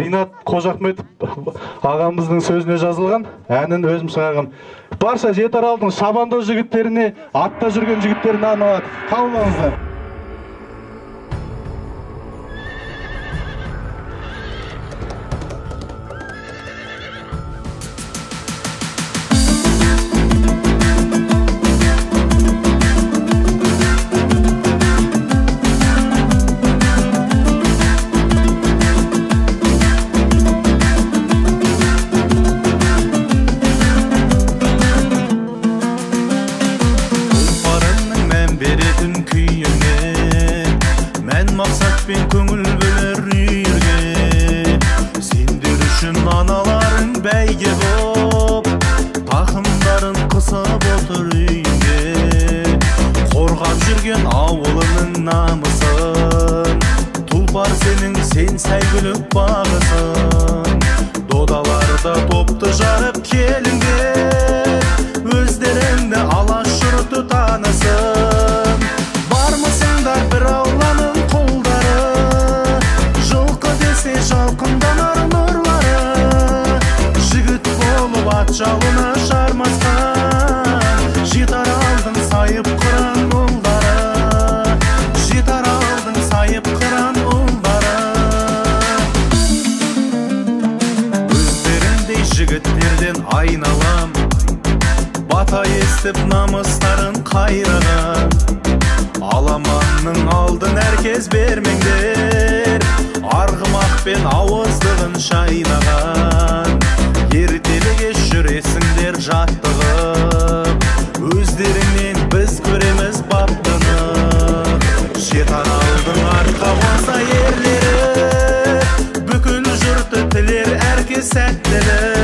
Ринат Қожахметов ағамыздың сөзіне жазылған, әнін өзім шығарған. Барша Жетаралдың шабандоз жігіттеріне, атта жүрген жігіттеріне арналады. Қалмаңыздар. Maqsatпен көңіл бөлер үйірге, сендер үшін аналарың бәйге боп, тақымдарын қысып отыр үйге. Қорғап жүрген ауылының намысын, тұлпар сенің сен сәйгүлік бағысын. Додаларда топты жарып келіңдер, өздеріңді алаш жұрты танысын. Бармысыңдар бір ауланың жалқынданар нұрлары, жігіт болып ат жалына жармасқан, Жетаралдың сайып қыран ұлдары, Жетаралдың сайып қыран ұлдары. Өздеріндей жігіттерден айналам, бата естіп намыстарын қайраған, аламанның алдын әркез бермеңдер, арғымақпен ауыздығын шайнаған. Ертеліге жүресіңдер жаттығып, өздеріңнен біз көреміз баптыны. Жетаралдың артқа баса ерлері, бүкіл жұрты тілер әркез сәттілік.